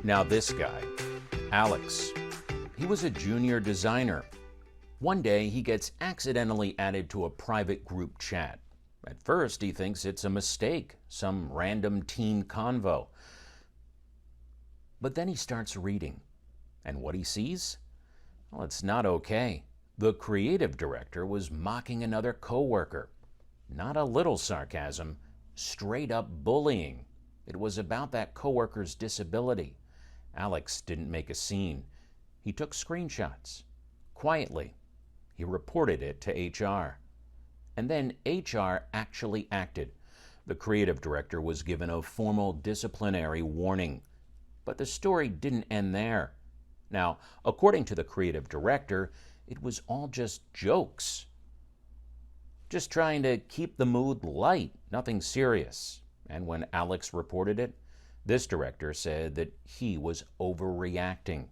Now this guy, Alex, he was a junior designer. One day he gets accidentally added to a private group chat. At first he thinks it's a mistake, some random teen convo. But then he starts reading. And what he sees? Well, it's not okay. The creative director was mocking another coworker. Not a little sarcasm, straight up bullying. It was about that coworker's disability. Alex didn't make a scene. He took screenshots. Quietly, he reported it to HR. And then HR actually acted. The creative director was given a formal disciplinary warning. But the story didn't end there. Now, according to the creative director, it was all just jokes. Just trying to keep the mood light, nothing serious. And when Alex reported it, this director said that he was overreacting.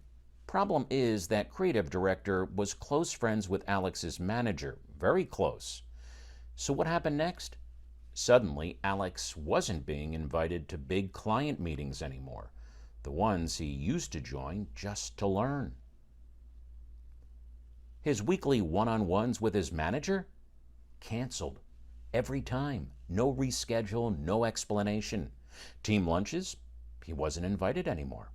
Problem is that creative director was close friends with Alex's manager, very close. So what happened next? Suddenly, Alex wasn't being invited to big client meetings anymore, the ones he used to join just to learn. His weekly one-on-ones with his manager? Canceled. Every time. No reschedule, no explanation. Team lunches? He wasn't invited anymore.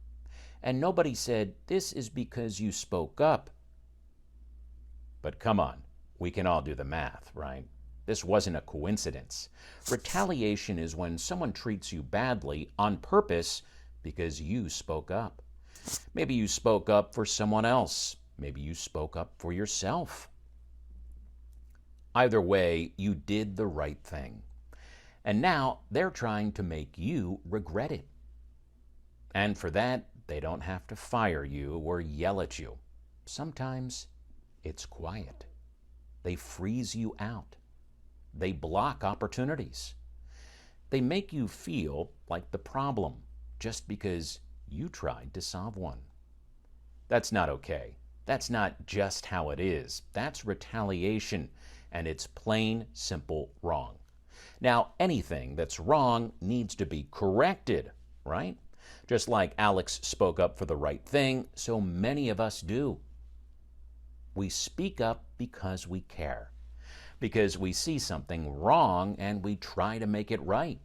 And nobody said, "This is because you spoke up." But come on, we can all do the math, right? This wasn't a coincidence. Retaliation is when someone treats you badly on purpose because you spoke up. Maybe you spoke up for someone else. Maybe you spoke up for yourself. Either way, you did the right thing. And now they're trying to make you regret it. And for that, they don't have to fire you or yell at you. Sometimes it's quiet. They freeze you out. They block opportunities. They make you feel like the problem just because you tried to solve one. That's not okay. That's not just how it is. That's retaliation, and it's plain, simple wrong. Now, anything that's wrong needs to be corrected, right? Just like Alex spoke up for the right thing, so many of us do. We speak up because we care, because we see something wrong and we try to make it right.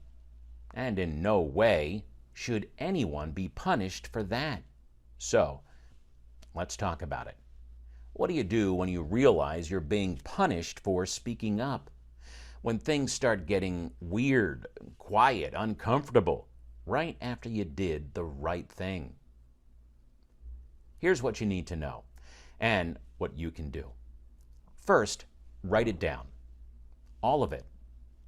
And in no way should anyone be punished for that. So, let's talk about it. What do you do when you realize you're being punished for speaking up? When things start getting weird, quiet, uncomfortable, right after you did the right thing. Here's what you need to know and what you can do. First, write it down. All of it.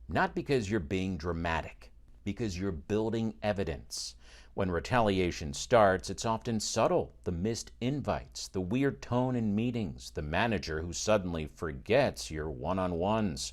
Not because you're being dramatic, because you're building evidence. When retaliation starts, it's often subtle. The missed invites, the weird tone in meetings, the manager who suddenly forgets your one-on-ones.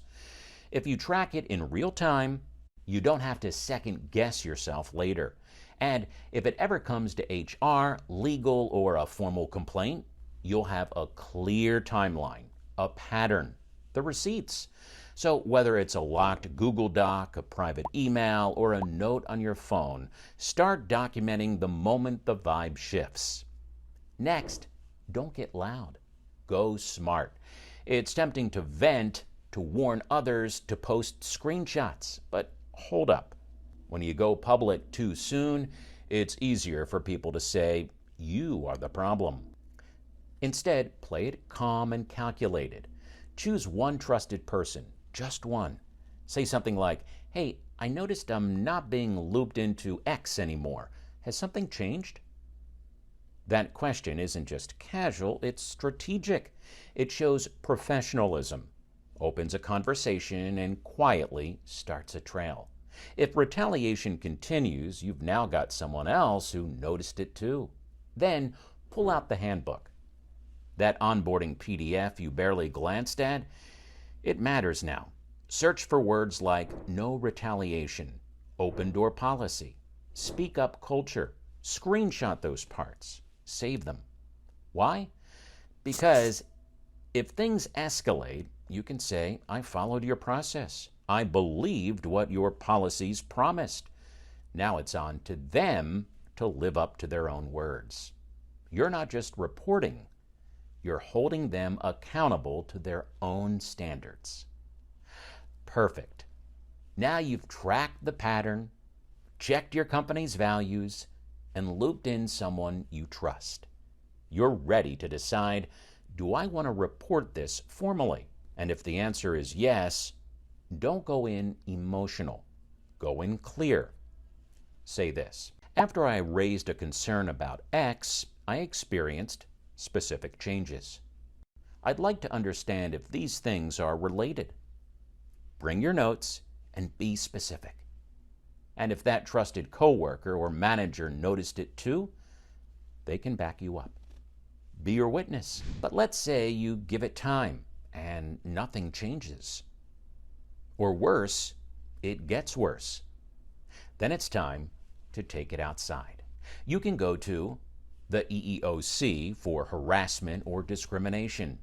If you track it in real time, you don't have to second guess yourself later. And if it ever comes to HR, legal, or a formal complaint, you'll have a clear timeline, a pattern, the receipts. So whether it's a locked Google Doc, a private email, or a note on your phone, start documenting the moment the vibe shifts. Next, don't get loud. Go smart. It's tempting to vent, to warn others, to post screenshots, but hold up. When you go public too soon, it's easier for people to say, you are the problem. Instead, play it calm and calculated. Choose one trusted person, just one. Say something like, "Hey, I noticed I'm not being looped into X anymore. Has something changed?" That question isn't just casual, it's strategic. It shows professionalism, opens a conversation, and quietly starts a trail. If retaliation continues, you've now got someone else who noticed it too. Then pull out the handbook. That onboarding PDF you barely glanced at, it matters now. Search for words like no retaliation, open door policy, speak up culture. Screenshot those parts. Save them. Why? Because if things escalate, you can say, I followed your process. I believed what your policies promised. Now it's on to them to live up to their own words. You're not just reporting, you're holding them accountable to their own standards. Perfect. Now you've tracked the pattern, checked your company's values, and looped in someone you trust. You're ready to decide, do I want to report this formally? And if the answer is yes, don't go in emotional. Go in clear. Say this: after I raised a concern about X, I experienced specific changes. I'd like to understand if these things are related. Bring your notes and be specific. And if that trusted coworker or manager noticed it too, they can back you up. Be your witness. But let's say you give it time and nothing changes. Or worse, it gets worse. Then it's time to take it outside. You can go to the EEOC for harassment or discrimination,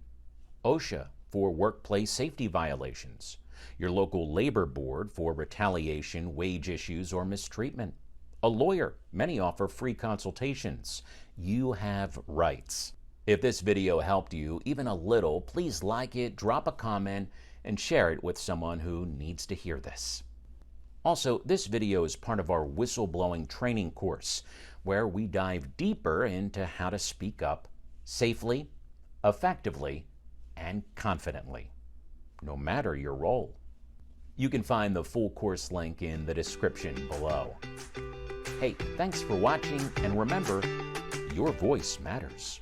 OSHA for workplace safety violations, your local labor board for retaliation, wage issues, or mistreatment, a lawyer. Many offer free consultations. You have rights. If this video helped you even a little, please like it, drop a comment, and share it with someone who needs to hear this. Also, this video is part of our Whistleblowing Training course, where we dive deeper into how to speak up safely, effectively, and confidently, no matter your role. You can find the full course link in the description below. Hey, thanks for watching, and remember, your voice matters.